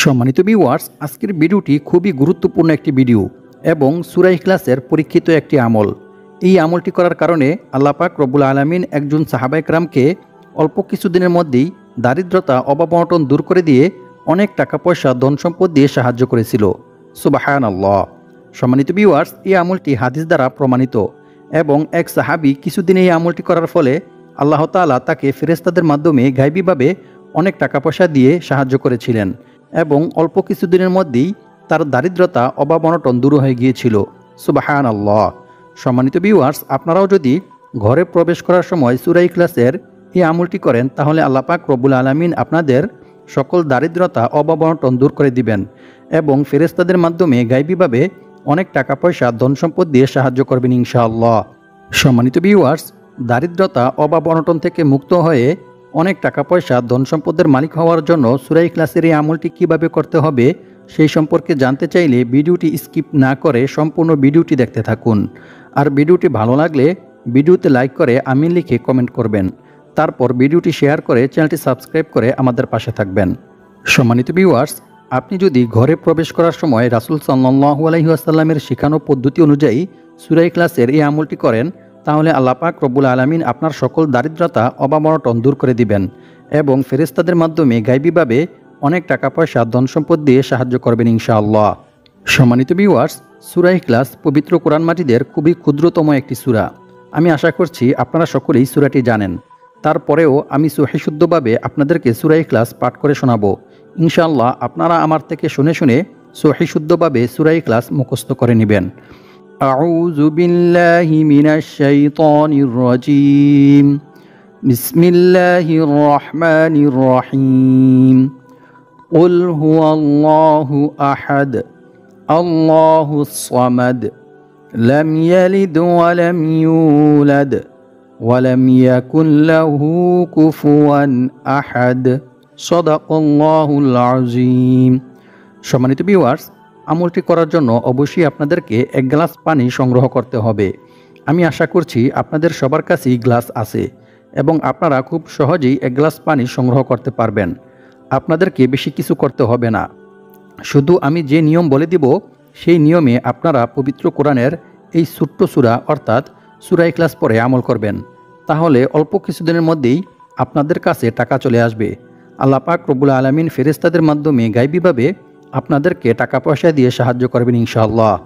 সম্মানিত ভিউয়ার্স, আজকের ভিডিওটি খুবই গুরুত্বপূর্ণ একটি ভিডিও এবং সূরা ইখলাসের পরীক্ষিত একটি আমল। এই আমলটি করার কারণে আল্লাহ পাক রব্বুল আলামিন একজন সাহাবায়ে কেরামকে অল্প কিছুদিনের মধ্যেই দারিদ্রতা অভাব-অনটন দূর করে দিয়ে অনেক টাকা পয়সা ধন সম্পদ দিয়ে সাহায্য করেছিল। সুবহানাল্লাহ। সম্মানিত ভিউয়ার্স, এই আমলটি হাদিস দ্বারা প্রমাণিত এবং এক সাহাবী কিছুদিন এই আমলটি করার ফলে আল্লাহ তাআলা তাকে ফেরেশতাদের মাধ্যমে গায়বীভাবে অনেক টাকা পয়সা দিয়ে সাহায্য করেছিলেন এবং অল্প কিছুদিনের মধ্যেই তার দারিদ্রতা অভাব-অনটন দূর হয়ে গিয়েছিল। সুবহানাল্লাহ। সম্মানিত ভিউয়ার্স, আপনারাও যদি ঘরে প্রবেশ করার সময় সূরা ইখলাসের এই আমলটি করেন তাহলে আল্লাহ পাক রব্বুল আলামিন আপনাদের সকল দারিদ্রতা অভাব-অনটন দূর করে দিবেন এবং ফেরেশতাদের মাধ্যমে গায়বীভাবে অনেক টাকা পয়সা ধন সম্পদ দিয়ে সাহায্য করবেন ইনশাআল্লাহ। সম্মানিত ভিউয়ার্স, দারিদ্রতা অভাব-অনটন থেকে মুক্ত হয়ে অনেক টাকা পয়সা ধন সম্পদের মালিক হওয়ার জন্য সূরা ইখলাসের এই আমলটি কিভাবে করতে হবে সেই সম্পর্কে জানতে চাইলে ভিডিওটি স্কিপ না করে সম্পূর্ণ ভিডিওটি দেখতে থাকুন। আর ভিডিওটি ভালো লাগলে ভিডিওতে লাইক করে আমিন লিখে কমেন্ট করবেন। তারপর ভিডিওটি শেয়ার করে চ্যানেলটি সাবস্ক্রাইব করে আমাদের পাশে থাকবেন। সম্মানিত ভিউয়ার্স, আপনি যদি ঘরে প্রবেশ করার সময় রাসূল সাল্লাল্লাহু আলাইহি ওয়াসাল্লামের শেখানো পদ্ধতি অনুযায়ী সূরা ইখলাসের এই আমলটি করেন তাহলে আল্লাহ পাক রব্বুল আলামিন আপনার সকল দারিদ্রতা অভাব-অনটন দূর করে দিবেন এবং ফেরেশতাদের মাধ্যমে গায়বীভাবে অনেক টাকা পয়সা ধন সম্পদ দিয়ে সাহায্য করবেন ইনশাআল্লাহ। সম্মানিত ভিউয়ার্স, সূরা ইখলাস পবিত্র কোরআন মাজিদের খুবই ক্ষুদ্রতম একটি সূরা। আমি আশা করছি আপনারা সকলেই সূরাটি জানেন। তারপরেও আমি সহিশুদ্ধভাবে আপনাদেরকে সূরা ইখলাস পাঠ করে শোনাবো। ইনশাআল্লাহ আপনারা আমার থেকে শুনে শুনে সহিশুদ্ধভাবে সূরা ইখলাস মুখস্থ করে নেবেন। আউযু বিল্লাহি মিনাশ শাইতানির রাজীম। বিসমিল্লাহির রহমানির রহিম। কুল হুয়াল্লাহু আহাদ, আল্লাহুস সামাদ, লাম ইয়ালিদ ওয়া লাম ইউলাদ ওয়া লাম ইয়াকুল লাহু কুফুয়ান আহাদ। সাদাকাল্লাহুল আযীম। সম্মানিত ভিউয়ার্স, আমলটি করার জন্য অবশ্যই আপনাদেরকে এক গ্লাস পানি সংগ্রহ করতে হবে। আমি আশা করছি আপনাদের সবার কাছেই গ্লাস আছে এবং আপনারা খুব সহজেই এক গ্লাস পানি সংগ্রহ করতে পারবেন। আপনাদেরকে বেশি কিছু করতে হবে না, শুধু আমি যে নিয়ম বলে দিব সেই নিয়মে আপনারা পবিত্র কোরআনের এই ছোট্ট সূরা অর্থাৎ সূরা ইখলাস পড়ে আমল করবেন। তাহলে অল্প কিছুদিনের মধ্যেই আপনাদের কাছে টাকা চলে আসবে। আল্লাহ পাক রব্বুল আলামিন ফেরেশতাদের মাধ্যমে গায়বীভাবে আপনাদেরকে টাকা পয়সা দিয়ে সাহায্য করবেন ইনশাআল্লাহ।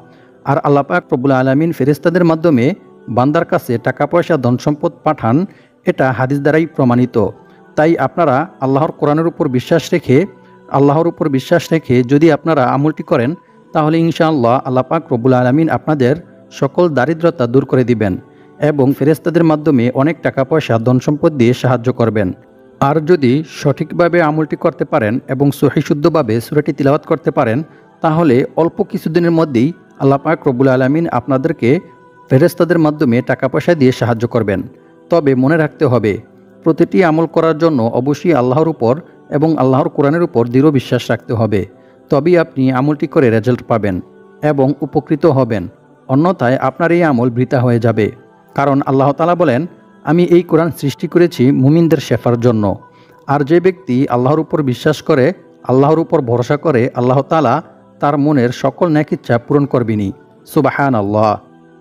আর আল্লাহ পাক রব্বুল আলামিন ফেরেশতাদের মাধ্যমে বান্দার কাছে টাকা পয়সা ধন সম্পদ পাঠান, এটা হাদিস দ্বারাই প্রমাণিত। তাই আপনারা আল্লাহর কোরআনের উপর বিশ্বাস রেখে যদি আপনারা আমলটি করেন তাহলে ইনশাআল্লাহ আল্লাহ পাক রব্বুল আলামিন আপনাদের সকল দারিদ্রতা দূর করে দিবেন এবং ফেরেশতাদের মাধ্যমে অনেক টাকা পয়সা ধন সম্পদ দিয়ে সাহায্য করবেন। আর যদি সঠিকভাবে আমলটি করতে পারেন এবং সহিশুদ্ধভাবে সূরাটি তিলাওয়াত করতে পারেন তাহলে অল্প কিছুদিনের মধ্যেই আল্লাহ পাক রব্বুল আলামিন আপনাদেরকে ফেরেশতাদের মাধ্যমে টাকা পয়সা দিয়ে সাহায্য করবেন। তবে মনে রাখতে হবে, প্রতিটি আমল করার জন্য অবশ্যই আল্লাহর উপর এবং আল্লাহর কোরআনের উপর দৃঢ় বিশ্বাস রাখতে হবে। তবেই আপনি আমলটি করে রেজাল্ট পাবেন এবং উপকৃত হবেন। অন্যথায় আপনার এই আমল বৃথা হয়ে যাবে। কারণ আল্লাহ তাআলা বলেন, আমি এই কোরআন সৃষ্টি করেছি মুমিনদের শেফার জন্য। আর যে ব্যক্তি আল্লাহর উপর বিশ্বাস করে, আল্লাহর উপর ভরসা করে, আল্লাহ তাআলা তার মনের সকল নেক ইচ্ছা পূরণ করবেনই। সুবহানাল্লাহ।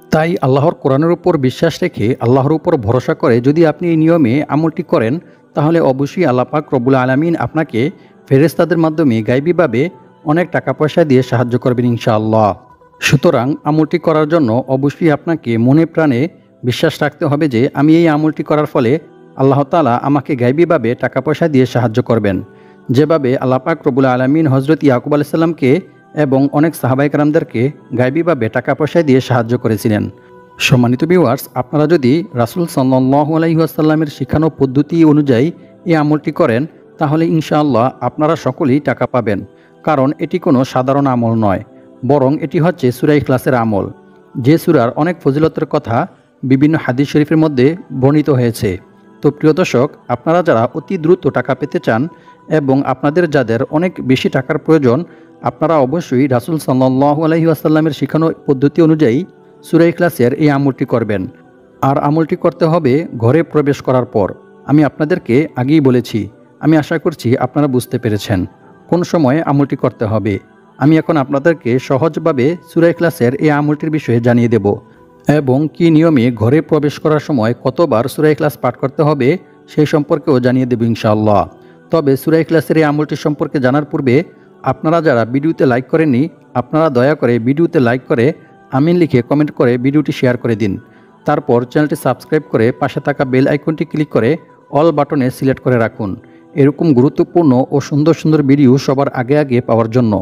তাই আল্লাহর কোরআনের উপর বিশ্বাস রেখে আল্লাহর উপর ভরসা করে যদি আপনি এই নিয়মে আমলটি করেন তাহলে অবশ্যই আল্লাহ পাক রব্বুল আলামিন আপনাকে ফেরেশতাদের মাধ্যমে গায়বীভাবে অনেক টাকা পয়সা দিয়ে সাহায্য করবেন ইনশাআল্লাহ। সুতরাং আমলটি করার জন্য অবশ্যই আপনাকে মনে প্রাণে বিশ্বাস রাখতে হবে যে আমি এই আমলটি করার ফলে আল্লাহ তাআলা আমাকে গায়বীভাবে টাকা পয়সা দিয়ে সাহায্য করবেন। যেভাবে আল্লাহ পাক রব্বুল আলামিন হযরত ইয়াকুব আলাইহিস সালামকে এবং অনেক সাহাবায়ে কেরামদেরকে গায়বীভাবে টাকা পয়সা দিয়ে সাহায্য করেছিলেন। সম্মানিত ভিউয়ার্স, আপনারা যদি রাসূল সাল্লাল্লাহু আলাইহি ওয়াসাল্লামের শেখানো পদ্ধতি অনুযায়ী এই আমলটি করেন তাহলে ইনশাআল্লাহ আপনারা সকলেই টাকা পাবেন। কারণ এটি কোনো সাধারণ আমল নয়, বরং এটি হচ্ছে সূরা ইখলাসের আমল, যে সূরার অনেক ফজিলতের কথা বিভিন্ন হাদিস শরীফের মধ্যে বর্ণিত হয়েছে। তো প্রিয় দর্শক, আপনারা যারা অতি দ্রুত টাকা পেতে চান এবং আপনাদের যাদের অনেক বেশি টাকার প্রয়োজন, আপনারা অবশ্যই রাসূল সাল্লাল্লাহু আলাইহি ওয়াসাল্লামের শেখানো পদ্ধতি অনুযায়ী সূরা ইখলাসের এই আমলটি করবেন। আর আমলটি করতে হবে ঘরে প্রবেশ করার পর। আমি আপনাদেরকে আগেই বলেছি, আমি আশা করছি আপনারা বুঝতে পেরেছেন। কোন সময়ে আমলটি করতে হবে। আমি এখন আপনাদেরকে সহজভাবে সূরা ইখলাসের এই আমলটির বিষয়ে জানিয়ে দেব এবং কী নিয়মে ঘরে প্রবেশ করার সময় কতবার সূরা ইখলাস পাঠ করতে হবে সেই সম্পর্কেও জানিয়ে দেব ইনশাআল্লাহ। তবে সূরা ইখলাসের এই আমলটি সম্পর্কে জানার পূর্বে আপনারা যারা ভিডিওতে লাইক করেননি, আপনারা দয়া করে ভিডিওতে লাইক করে আমিন লিখে কমেন্ট করে ভিডিওটি শেয়ার করে দিন। তারপর চ্যানেলটি সাবস্ক্রাইব করে পাশে থাকা বেল আইকনটি ক্লিক করে অল বাটনে সিলেক্ট করে রাখুন, এরকম গুরুত্বপূর্ণ ও সুন্দর সুন্দর ভিডিও সবার আগে আগে পাওয়ার জন্য।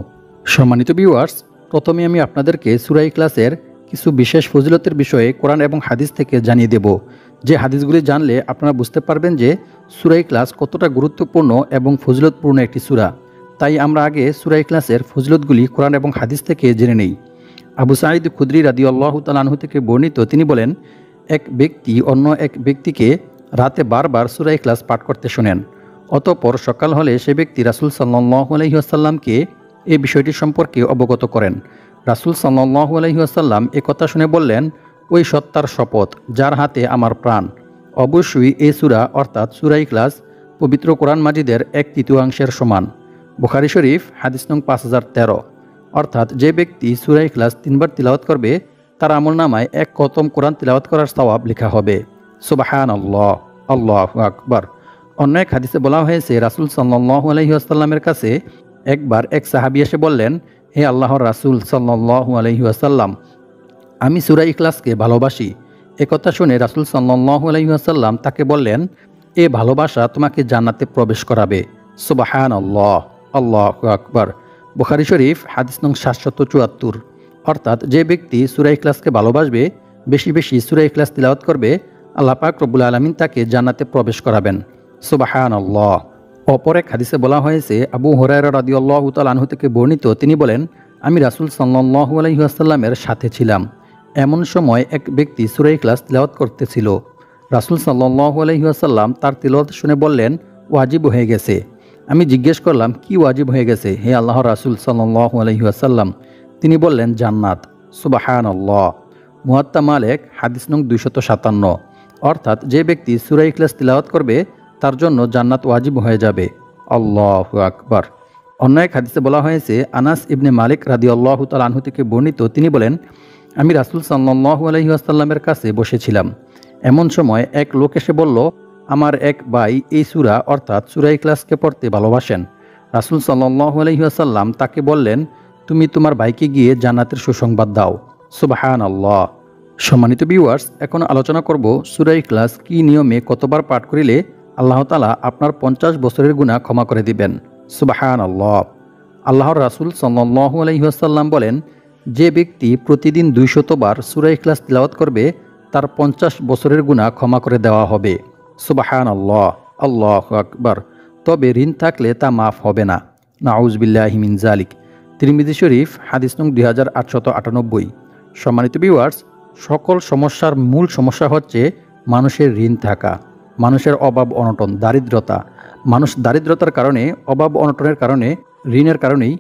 সম্মানিত ভিউয়ার্স, প্রথমে আমি আপনাদেরকে সূরা ইখলাসের কিছু বিশেষ ফজিলতের বিষয়ে কোরআন এবং হাদিস থেকে জানিয়ে দেব, যে হাদিসগুলি জানলে আপনারা বুঝতে পারবেন যে সূরা ইখলাস কতটা গুরুত্বপূর্ণ এবং ফজিলতপূর্ণ একটি সূরা। তাই আমরা আগে সূরা ইখলাসের ফজিলতগুলি কোরআন এবং হাদিস থেকে জেনে নেই। আবু সাঈদ খুদরি রাদিয়াল্লাহু তাআলা আনহু থেকে বর্ণিত, তিনি বলেন, এক ব্যক্তি অন্য এক ব্যক্তিকে রাতে বারবার সূরা ইখলাস পাঠ করতে শোনেন। অতঃপর সকাল হলে সে ব্যক্তি রাসূল সাল্লাল্লাহু আলাইহি ওয়াসাল্লামকে এই বিষয়টি সম্পর্কে অবগত করেন। রাসূল সাল্লাল্লাহু আলাইহি ওয়াসাল্লাম এ কথা শুনে বললেন, ওই সত্তার শপথ যার হাতে আমার প্রাণ, অবশ্যই এই সূরা অর্থাৎ সূরা ইখলাস পবিত্র কোরআন মাজিদের 1/3 সমান। বুখারী শরীফ হাদিস নং 5013। অর্থাৎ যে ব্যক্তি সূরা ইখলাস 3বার তিলাওয়াত করবে তার আমলনামায় 1 খতম কোরআন তিলাওয়াত করার সওয়াব লেখা হবে। সুবহানাল্লাহ, আল্লাহু আকবার। অন্য এক হাদিসে বলা হয়েছে, রাসূল সাল্লাল্লাহু আলাইহি ওয়াসাল্লামের কাছে একবার এক সাহাবী এসে বললেন, হে আল্লাহর রাসূল সাল্লাল্লাহু আলাইহি ওয়াসাল্লাম, আমি সূরা ইখলাসকে ভালোবাসি। একথা শুনে রাসূল সাল্লাল্লাহু আলাইহি ওয়াসাল্লাম তাকে বললেন, এ ভালোবাসা তোমাকে জান্নাতে প্রবেশ করাবে। সুবহানাল্লাহ, আল্লাহু আকবার। বুখারী শরীফ হাদিস নং 774। অর্থাৎ যে ব্যক্তি সূরা ইখলাসকে ভালোবাসবে, বেশি বেশি সূরা ইখলাস তিলাওয়াত করবে, আল্লাহ পাক রব্বুল আলামিন তাকে জান্নাতে প্রবেশ করাবেন। সুবহানাল্লাহ। অপর এক হাদিসে বলা হয়েছে, আবু হুরায়রা রাদিয়াল্লাহু তাআলা আনহু থেকে বর্ণিত, তিনি বলেন, আমি রাসূল সাল্লাল্লাহু আলাইহি ওয়াসাল্লামের সাথে ছিলাম। এমন সময় এক ব্যক্তি সূরা ইখলাস তিলাওয়াত করতেছিল। রাসূল সাল্লাল্লাহু আলাইহি ওয়াসাল্লাম তার তিলাওয়াত শুনে বললেন, ওয়াজিব হয়ে গেছে। আমি জিজ্ঞেস করলাম, কি ওয়াজিব হয়ে গেছে হে আল্লাহর রাসূল সাল্লাল্লাহু আলাইহি ওয়াসাল্লাম? তিনি বললেন, জান্নাত। সুবহানাল্লাহ। মুয়াত্তা মালিক হাদিস নং 257। অর্থাৎ যে ব্যক্তি সূরা ইখলাস তিলাওয়াত করবে তার জন্য জান্নাত ওয়াজিব হয়ে যাবে। আল্লাহু আকবার। অন্য এক হাদিসে বলা হয়েছে, আনাস ইবনে মালিক রাদিয়াল্লাহু তাআলা আনহু থেকে বর্ণিত, তিনি বলেন, আমি রাসূল সাল্লাল্লাহু আলাইহি ওয়াসাল্লামের কাছে বসেছিলাম। এমন সময় এক লোক এসে বলল, আমার এক ভাই এই সূরা অর্থাৎ সূরা ইখলাসকে পড়তে ভালোবাসেন। রাসূল সাল্লাল্লাহু আলাইহি ওয়াসাল্লাম তাকে বললেন, তুমি তোমার ভাইকে গিয়ে জান্নাতের সুসংবাদ দাও। সুবহানাল্লাহ। সম্মানিত ভিউয়ার্স, এখন আলোচনা করব সূরা ইখলাস কি নিয়মে কতবার পাঠ করিলে আল্লাহ তাআলা আপনার 50 বছরের গুনাহ ক্ষমা করে দিবেন। সুবহানাল্লাহ। আল্লাহর রাসূল সাল্লাল্লাহু আলাইহি ওয়াসাল্লাম বলেন, যে ব্যক্তি প্রতিদিন 200 বার সূরা ইখলাস তিলাওয়াত করবে তার 50 বছরের গুনাহ ক্ষমা করে দেওয়া হবে। সুবহানাল্লাহ, আল্লাহু আকবার। তবে ঋণ থাকলে তা মাফ হবে না। নাউযুবিল্লাহি মিন যালিক। তিরমিজি শরীফ হাদিস নং 2898। সম্মানিত ভিউয়ার্স, সকল সমস্যার মূল সমস্যা হচ্ছে মানুষের ঋণ থাকা, মানুষের অভাব অনটন, দারিদ্রতা। মানুষ দারিদ্রতার কারণে, অভাব অনটনের কারণে, ঋণের কারণেই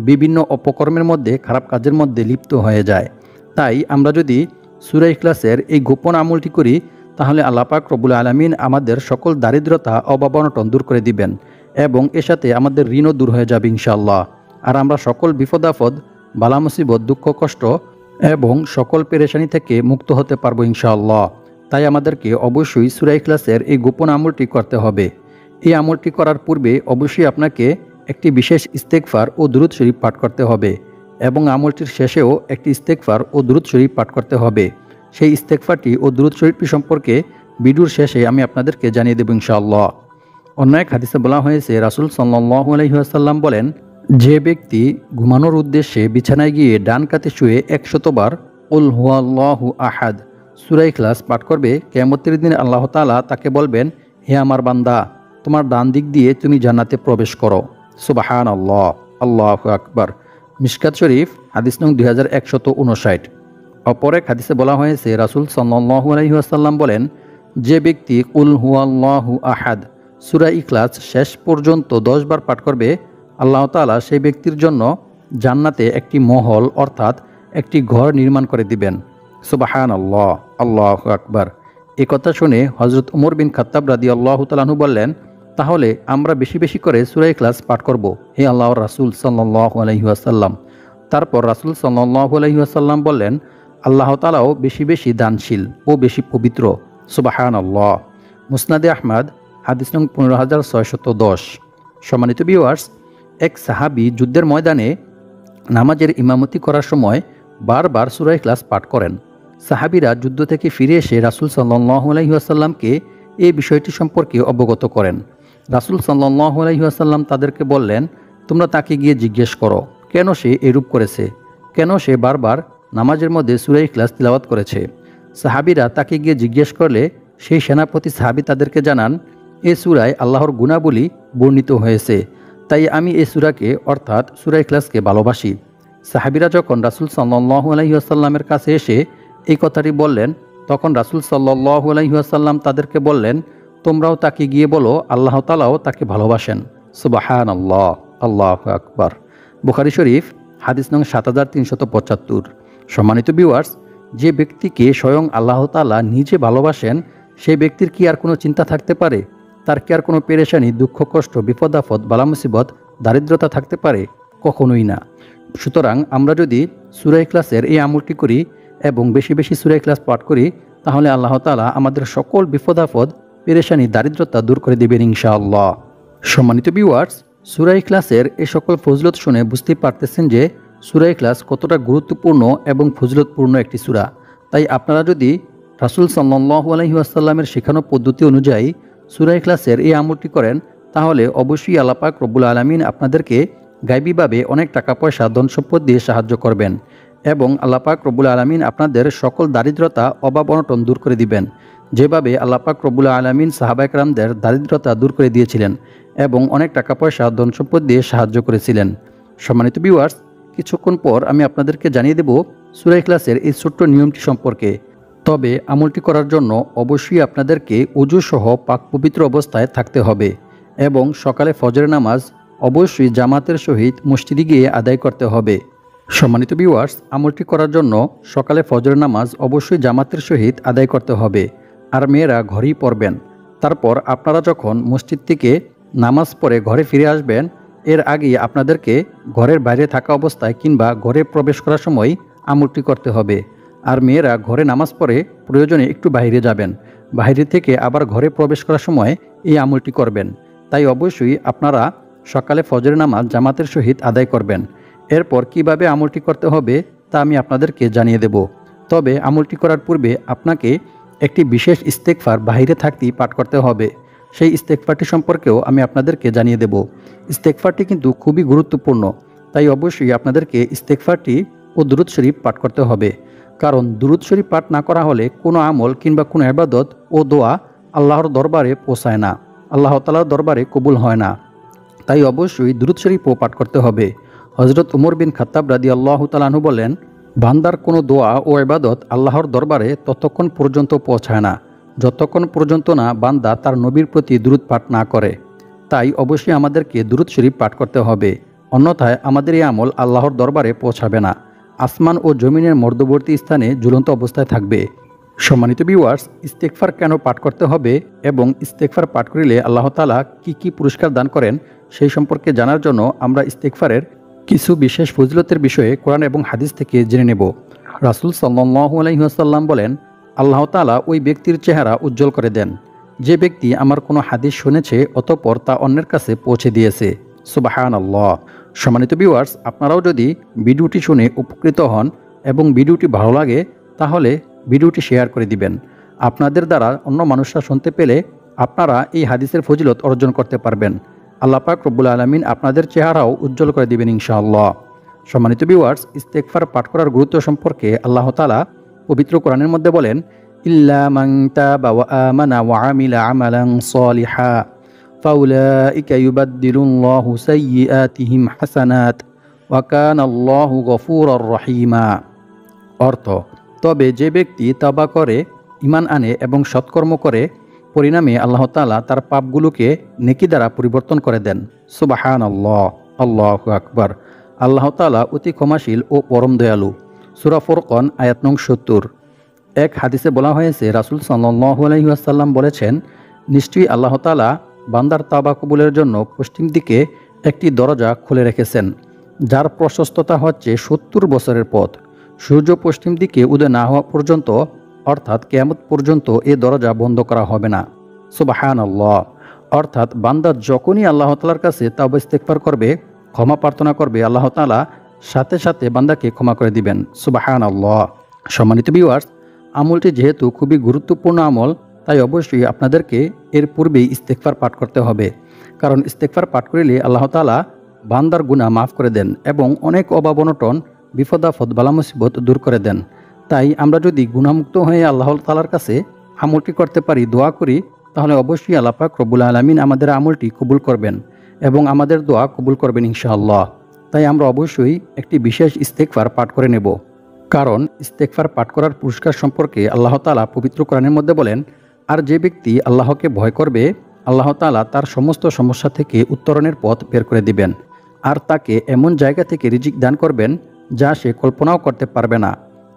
বিভিন্ন অপকর্মের মধ্যে, খারাপ কাজের মধ্যে লিপ্ত হয়ে যায়। তাই আমরা যদি সূরা ইখলাসের এই গোপন আমলটি করি তাহলে আল্লাহ পাক রব্বুল আলামিন আমাদের সকল দারিদ্রতা, অভাব অনটন দূর করে দিবেন এবং এর সাথে আমাদের ঋণও দূর হয়ে যাবে ইনশাআল্লাহ। আর আমরা সকল বিপদ আপদ, বালা মুসিবত, দুঃখ কষ্ট এবং সকল পেরেশানি থেকে মুক্ত হতে পারবো ইনশাআল্লাহ। তাই আমাদেরকে অবশ্যই সূরা ইখলাসের এই গোপন আমলটি করতে হবে। এই আমলটি করার পূর্বে অবশ্যই আপনাকে একটি বিশেষ ইস্তেগফার ও দুরূদ শরীফ পাঠ করতে হবে এবং আমলটির শেষেও একটি ইস্তেগফার ও দুরূদ শরীফ পাঠ করতে হবে। সেই ইস্তেগফারটি ও দুরূদ শরীফটি সম্পর্কে ভিডিওর শেষে আমি আপনাদেরকে জানিয়ে দেব ইনশাআল্লাহ। অন্য এক হাদিসে বলা হয়েছে, রাসূল সাল্লাল্লাহু আলাইহি ওয়াসাল্লাম বলেন, যে ব্যক্তি ঘুমানোর উদ্দেশ্যে বিছানায় গিয়ে ডান কাতে শুয়ে 100 বার কুল হুয়াল্লাহু আহাদ সূরা ইখলাস পাঠ করবে, কিয়ামতের দিন আল্লাহ তাআলা তাকে বলবেন, হে আমার বান্দা, তোমার ডান দিক দিয়ে তুমি জান্নাতে প্রবেশ করো। সুবহানাল্লাহ, আল্লাহু আকবার। মিশকাত শরীফ হাদিস নং 2159। অপর এক হাদিসে বলা হয়েছে, রাসূল সাল্লাল্লাহু আলাইহি ওয়াসাল্লাম বলেন, যে ব্যক্তি কুল হুয়াল্লাহু আহাদ সূরা ইখলাস শেষ পর্যন্ত 10 বার পাঠ করবে, আল্লাহ তাআলা সেই ব্যক্তির জন্য জান্নাতে একটি মহল অর্থাৎ একটি ঘর নির্মাণ করে দিবেন। সুবহানাল্লাহ, আল্লাহু আকবার। এই কথা শুনে হযরত ওমর বিন খাত্তাব রাদিয়াল্লাহু তাআলা আনহু বললেন, তাহলে আমরা বেশি বেশি করে সূরা ইখলাস পাঠ করব, হে আল্লাহর রাসূল সাল্লাল্লাহু আলাইহি ওয়াসাল্লাম। তারপর রাসূল সাল্লাল্লাহু আলাইহি ওয়াসাল্লাম বললেন, আল্লাহ তাআলাও বেশি বেশি দানশীল ও বেশি পবিত্র। সুবহানাল্লাহ। মুসনাদে আহমদ, হাদিস নং 15610। সম্মানিত ভিউয়ার্স, এক সাহাবী যুদ্ধের ময়দানে নামাজের ইমামতি করার সময় বারবার সূরা ইখলাস পাঠ করেন। সাহাবীরা যুদ্ধ থেকে ফিরে এসে রাসূল সাল্লাল্লাহু আলাইহি ওয়াসাল্লামকে এই বিষয়টি সম্পর্কে অবগত করেন। রাসূল সাল্লাল্লাহু আলাইহি ওয়াসাল্লাম তাদেরকে বললেন, তোমরা তাকে গিয়ে জিজ্ঞেস করো কেন সে এরূপ করেছে, কেন সে বারবার নামাজের মধ্যে সূরা ইখলাস তিলাওয়াত করেছে। সাহাবীরা তাকে গিয়ে জিজ্ঞেস করলে সেই সেনাপতি সাহাবী তাদেরকে জানান, এ সূরায় আল্লাহর গুণাবলী বর্ণিত হয়েছে, তাই আমি এই সূরাকে অর্থাৎ সূরা ইখলাসকে ভালোবাসি। সাহাবীরা যখন রাসূল সাল্লাল্লাহু আলাইহি ওয়াসাল্লামের কাছে এসে এই কথাটি বললেন, তখন রাসূল সাল্লাল্লাহু আলাইহি ওয়াসাল্লাম তাদেরকে বললেন, তোমরাও তাকে গিয়ে বলো আল্লাহ তাআলাও তাকে ভালোবাসেন। সুবহানাল্লাহ, আল্লাহু আকবার। বুখারী শরীফ, হাদিস নং 7375। সম্মানিত ভিউয়ার্স, যে ব্যক্তিকে স্বয়ং আল্লাহ তাআলা নিজে ভালোবাসেন, সেই ব্যক্তির কি আর কোনো চিন্তা থাকতে পারে? তার কি আর কোনো পেরেশানি, দুঃখ, কষ্ট, বিপদ আপদ, বালা মুসিবত, দারিদ্রতা থাকতে পারে? কখনোই না। সুতরাং আমরা যদি সূরা ইখলাসের এই আমলটি করি এবং বেশি বেশি সূরা ইখলাস পাঠ করি, তাহলে আল্লাহ তাআলা আমাদের সকল বিপদ আপদ, পেরেশানি, দারিদ্রতা দূর করে দেবেন ইনশাআল্লাহ। সম্মানিত ভিউয়ার্স, সূরা ইখলাসের এই সকল ফজিলত শুনে বুঝতে পারতেছেন যে সূরা ইখলাস কতটা গুরুত্বপূর্ণ এবং ফজিলতপূর্ণ একটি সূরা। তাই আপনারা যদি রাসূল সাল্লাল্লাহু আলাইহি ওয়াসাল্লামের শেখানো পদ্ধতি অনুযায়ী সূরা ইখলাসের এই আমলটি করেন, তাহলে অবশ্যই আল্লাহ পাক রব্বুল আলামিন আপনাদেরকে গায়বীভাবে অনেক টাকা পয়সা, ধন সম্পদ দিয়ে সাহায্য করবেন এবং আল্লাহ পাক রব্বুল আলামিন আপনাদের সকল দারিদ্রতা, অভাব অনটন দূর করে দিবেন। যেভাবে আল্লাহ পাক রব্বুল আলামিন সাহাবায়ে কেরামদের দারিদ্রতা দূর করে দিয়েছিলেন এবং অনেক টাকা পয়সা, ধন সম্পদ দিয়ে সাহায্য করেছিলেন। সম্মানিত ভিউয়ার্স, কিছুক্ষণ পর আমি আপনাদেরকে জানিয়ে দেব সূরা ইখলাসের এই ছোট্ট নিয়মটি সম্পর্কে। তবে আমলটি করার জন্য অবশ্যই আপনাদেরকে ওযু সহ পাক পবিত্র অবস্থায় থাকতে হবে এবং সকালে ফজরের নামাজ অবশ্যই জামাতের সহিত মসজিদে গিয়ে আদায় করতে হবে। সম্মানিত ভিউয়ার্স, আমলটি করার জন্য সকালে ফজরের নামাজ অবশ্যই জামাতের সহিত আদায় করতে হবে, আর মেয়েরা ঘরেই পড়বেন। তারপর আপনারা যখন মসজিদ থেকে নামাজ পড়ে ঘরে ফিরে আসবেন, এর আগেই আপনাদেরকে ঘরের বাইরে থাকা অবস্থায় কিংবা ঘরে প্রবেশ করার সময় আমলটি করতে হবে। আর মেয়েরা ঘরে নামাজ পড়ে প্রয়োজনে একটু বাইরে যাবেন, বাইরে থেকে আবার ঘরে প্রবেশ করার সময় এই আমলটি করবেন। তাই অবশ্যই আপনারা সকালে ফজরের নামাজ জামাতের সহিত আদায় করবেন। এরপর কিভাবে আমলটি করতে হবে তা আমি আপনাদেরকে জানিয়ে দেব। তবে আমলটি করার পূর্বে আপনাকে একটি বিশেষ ইস্তেগফার বাইরে থাকতেই পাঠ করতে হবে। সেই ইস্তেগফারটি সম্পর্কেও আমি আপনাদেরকে জানিয়ে দেব। ইস্তেগফারটি কিন্তু খুবই গুরুত্বপূর্ণ, তাই অবশ্যই আপনাদেরকে ইস্তেগফারটি ও দুরূদ শরীফ পাঠ করতে হবে। কারণ দুরূদ শরীফ পাঠ না করা হলে কোনো আমল কিংবা কোনো ইবাদত ও দোয়া আল্লাহর দরবারে পৌঁছায় না, আল্লাহ তাআলার দরবারে কবুল হয় না। তাই অবশ্যই দুরূদ শরীফও পাঠ করতে হবে। হযরত উমর বিন খাত্তাব রাদিয়াল্লাহু তাআলা আনহু বলেন, বান্দার কোনো দোয়া ও ইবাদত আল্লাহর দরবারে ততক্ষণ পর্যন্ত পৌঁছায় না যতক্ষণ পর্যন্ত না বান্দা তার নবীর প্রতি দুরূদ পাঠ না করে। তাই অবশ্যই আমাদেরকে দুরূদ শরীফ পাঠ করতে হবে, অন্যথায় আমাদের এই আমল আল্লাহর দরবারে পৌঁছাবে না, আসমান ও জমিনের মধ্যবর্তী স্থানে ঝুলন্ত অবস্থায় থাকবে। সম্মানিত ভিউয়ার্স, ইস্তেগফার কেন পাঠ করতে হবে এবং ইস্তেগফার পাঠ করিলে আল্লাহ তাআলা কি পুরস্কার দান করেন সেই সম্পর্কে জানার জন্য আমরা ইস্তেগফারের কিছু বিশেষ ফজিলতের বিষয়ে কোরআন এবং হাদিস থেকে জেনে নেব। রাসূল সাল্লাল্লাহু আলাইহি ওয়াসাল্লাম বলেন, আল্লাহ তাআলা ওই ব্যক্তির চেহারা উজ্জ্বল করে দেন যে ব্যক্তি আমার কোনো হাদিস শুনেছে অতঃপর তা অন্যের কাছে পৌঁছে দিয়েছে। সুবহানাল্লাহ। সম্মানিত ভিউয়ার্স, আপনারাও যদি ভিডিওটি শুনে উপকৃত হন এবং ভিডিওটি ভালো লাগে, তাহলে ভিডিওটি শেয়ার করে দিবেন। আপনাদের দ্বারা অন্য মানুষরা শুনতে পেলে আপনারা এই হাদিসের ফজিলত অর্জন করতে পারবেন। আল্লাহ পাক রব্বুল আলামিন আপনাদের চেহারাও উজ্জ্বল করে দিবেন ইনশাআল্লাহ। সম্মানিত ভিউয়ার্স, ইস্তেগফার পাঠ করার গুরুত্ব সম্পর্কে আল্লাহ তাআলা পবিত্র কোরআনের মধ্যে বলেন, ইল্লা মান তাবা ওয়া আমানা ওয়া আমিলা আমালান সালিহা ফাউলাইকা ইউবাদদিলুল্লাহু সাইয়্যাতিহিম হাসানাত ওয়া কানাল্লাহু গফুরুর রহিমা। অর্থ, তবে যে ব্যক্তি তওবা করে, ঈমান আনে এবং সৎকর্ম করে, পরিণামে আল্লাহ তাআলা তার পাপগুলোকে নেকি দ্বারা পরিবর্তন করে দেন। সুবহানাল্লাহ, আল্লাহু আকবার। আল্লাহ তাআলা অতি ক্ষমাশীল ও পরম দয়ালু। সূরা ফুরকান আয়াত নং ৭০। এক হাদিসে বলা হয়েছে, রাসূল সাল্লাল্লাহু আলাইহি ওয়াসাল্লাম বলেছেন, নিশ্চয়ই আল্লাহ তাআলা বান্দার তাওবা কবুলের জন্য পশ্চিম দিকে একটি দরজা খুলে রেখেছেন, যার প্রশস্ততা হচ্ছে 70 বছরের পথ। সূর্য পশ্চিম দিকে উদয় না হওয়া পর্যন্ত, অর্থাৎ কিয়ামত পর্যন্ত এ দরজা বন্ধ করা হবে না। সুবহানাল্লাহ। অর্থাৎ বান্দা যখনই আল্লাহ তাআলার কাছে তাওবা ইস্তেগফার করবে, ক্ষমা প্রার্থনা করবে, আল্লাহ তাআলা সাথে সাথে বান্দাকে ক্ষমা করে দিবেন। সুবহানাল্লাহ। সম্মানিত ভিউয়ার্স, আমলটি যেহেতু খুবই গুরুত্বপূর্ণ আমল, তাই অবশ্যই আপনাদেরকে এর পূর্বেই ইস্তেগফার পাঠ করতে হবে। কারণ ইস্তেগফার পাঠ করিলে আল্লাহ তাআলা বান্দার গুনাহ মাফ করে দেন এবং অনেক অভাব অনটন, বিপদ আপদ, বালা মুসিবত দূর করে দেন। তাই আমরা যদি গুনাহমুক্ত হয়ে আল্লাহ তাআলার কাছে আমলটি করতে পারি, দোয়া করি, তাহলে অবশ্যই আল্লাহ পাক রব্বুল আলামিন আমাদের আমলটি কবুল করবেন এবং আমাদের দোয়া কবুল করবেন ইনশাআল্লাহ। তাই আমরা অবশ্যই একটি বিশেষ ইস্তেগফার পাঠ করে নেব। কারণ ইস্তেগফার পাঠ করার পুরস্কার সম্পর্কে আল্লাহ তাআলা পবিত্র কোরআনের মধ্যে বলেন, আর যে ব্যক্তি আল্লাহকে ভয় করবে, আল্লাহ তাআলা তার সমস্ত সমস্যা থেকে উত্তরণের পথ বের করে দিবেন, আর তাকে এমন জায়গা থেকে রিজিক দান করবেন যা সে কল্পনাও করতে পারবে না।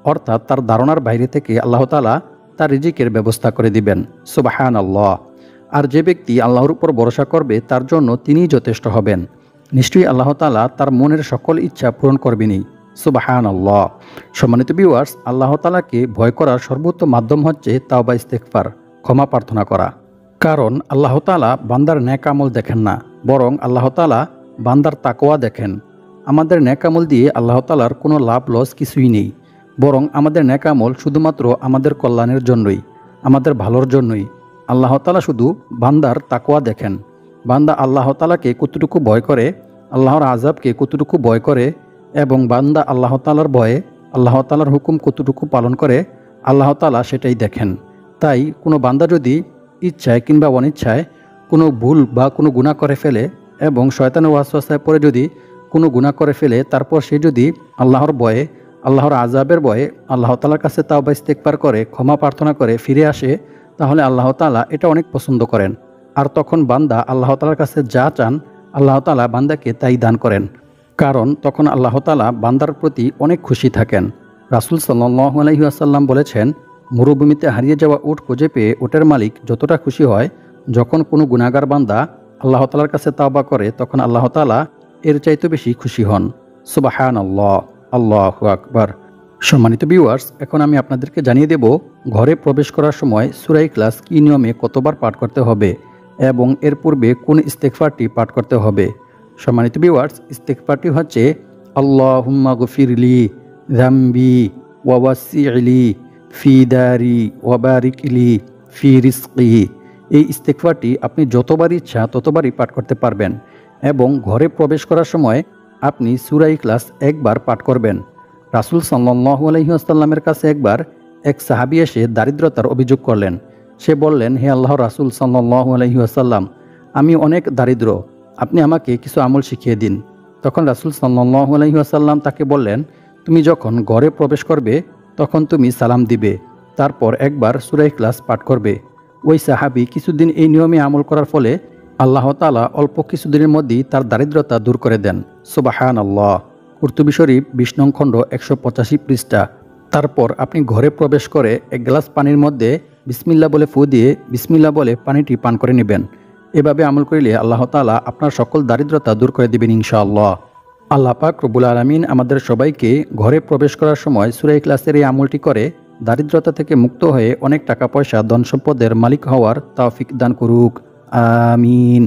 অর্থাৎ তার ধারণার বাইরে থেকে আল্লাহ তাআলা তার রিজিকের ব্যবস্থা করে দিবেন। সুবহানাল্লাহ। আর যে ব্যক্তি আল্লাহর উপর ভরসা করবে, তার জন্য তিনিই যথেষ্ট হবেন। নিশ্চয়ই আল্লাহ তাআলা তার মনের সকল ইচ্ছা পূরণ করবেনই। সুবহানাল্লাহ। সম্মানিত ভিউয়ার্স, আল্লাহ তাআলাকে ভয় করার সর্বোত্তম মাধ্যম হচ্ছে তাওবা ইস্তেগফার, ক্ষমা প্রার্থনা করা। কারণ আল্লাহ তাআলা বান্দার নেক আমল দেখেন না, বরং আল্লাহ তাআলা বান্দার তাকওয়া দেখেন। আমাদের নেক আমল দিয়ে আল্লাহ তাআলার কোনো লাভ লস কিছুই নেই, বরং আমাদের নেক আমল শুধুমাত্র আমাদের কল্যাণের জন্যই, আমাদের ভালোর জন্যই। আল্লাহ তাআলা শুধু বান্দার তাকওয়া দেখেন। বান্দা আল্লাহ তাআলাকে কতটুকু ভয় করে, আল্লাহর আযাবকে কতটুকু ভয় করে, এবং বান্দা আল্লাহ তাআলার ভয়ে আল্লাহ তাআলার হুকুম কতটুকু পালন করে, আল্লাহ তাআলা সেটাই দেখেন। তাই কোনো বান্দা যদি ইচ্ছায় কিংবা অনিচ্ছায় কোনো ভুল বা কোনো গুনাহ করে ফেলে এবং শয়তানের ওয়াসওয়াসায় পড়ে যদি কোনো গুনাহ করে ফেলে, তারপর সে যদি আল্লাহর ভয়ে, আল্লাহর আযাবের ভয়ে আল্লাহ তাআলার কাছে তাওবা ইস্তেগফার করে, ক্ষমা প্রার্থনা করে ফিরে আসে, তাহলে আল্লাহ তাআলা এটা অনেক পছন্দ করেন। আর তখন বান্দা আল্লাহ তাআলার কাছে যা চান, আল্লাহ তাআলা বান্দাকে তাই দান করেন। কারণ তখন আল্লাহ তাআলা বান্দার প্রতি অনেক খুশি থাকেন। রাসূল সাল্লাল্লাহু আলাইহি ওয়াসাল্লাম বলেছেন, মরুভূমিতে হারিয়ে যাওয়া উট খুঁজে পেয়ে উটের মালিক যতটা খুশি হয়, যখন কোনো গুনাহগার বান্দা আল্লাহ তাআলার কাছে তাওবা করে, তখন আল্লাহ তাআলা এর চাইতে বেশি খুশি হন। সুবহানাল্লাহ। আল্লাহু আকবার। সম্মানিত ভিউয়ার্স, এখন আমি আপনাদেরকে জানিয়ে দেব ঘরে প্রবেশ করার সময় সূরা ইখলাস কী নিয়মে কতবার পাঠ করতে হবে এবং এর পূর্বে কোন ইস্তেগফারটি পাঠ করতে হবে। সম্মানিত ভিউয়ার্স, ইস্তেগফারটি হচ্ছে আল্লাহুম্মা গফিরলি যামবি ওয়া ওয়াসি'লি ফি দারি ওয়া বারিকলি ফি রিজকি। এই ইস্তেগফারটি আপনি যতবার ইচ্ছা ততবারই পাঠ করতে পারবেন এবং ঘরে প্রবেশ করার সময় আপনি সূরা ইখলাস একবার পাঠ করবেন। রাসূল সাল্লাল্লাহু আলাইহি ওয়াসাল্লামের কাছে একবার এক সাহাবী এসে দারিদ্রতার অভিযোগ করলেন। সে বললেন, হে আল্লাহর রাসূল সাল্লাল্লাহু আলাইহি ওয়াসাল্লাম, আমি অনেক দারিদ্র, আপনি আমাকে কিছু আমল শিখিয়ে দিন। তখন রাসূল সাল্লাল্লাহু আলাইহি ওয়াসাল্লাম তাকে বললেন, তুমি যখন ঘরে প্রবেশ করবে তখন তুমি সালাম দিবে, তারপর একবার সূরা ইখলাস পাঠ করবে। ওই সাহাবী কিছুদিন এই নিয়মে আমল করার ফলে আল্লাহ তাআলা অল্প কিছুদিনের মধ্যেই তার দারিদ্রতা দূর করে দেন। সুবহানাল্লাহ। কুরতুবী শরীফ 20 নং খণ্ড 185 পৃষ্ঠা। তারপর আপনি ঘরে প্রবেশ করে এক গ্লাস পানির মধ্যে বিসমিল্লাহ বলে ফু দিয়ে বিসমিল্লাহ বলে পানিটি পান করে নেবেন। এভাবে আমল করিলে আল্লাহ তাআলা আপনার সকল দারিদ্রতা দূর করে দিবেন ইনশাআল্লাহ। আল্লাহ পাক রব্বুল আলামিন আমাদের সবাইকে ঘরে প্রবেশ করার সময় সূরা ইখলাসের এই আমলটি করে দারিদ্রতা থেকে মুক্ত হয়ে অনেক টাকা পয়সা, ধন সম্পদের মালিক হওয়ার তৌফিক দান করুক। আমিন।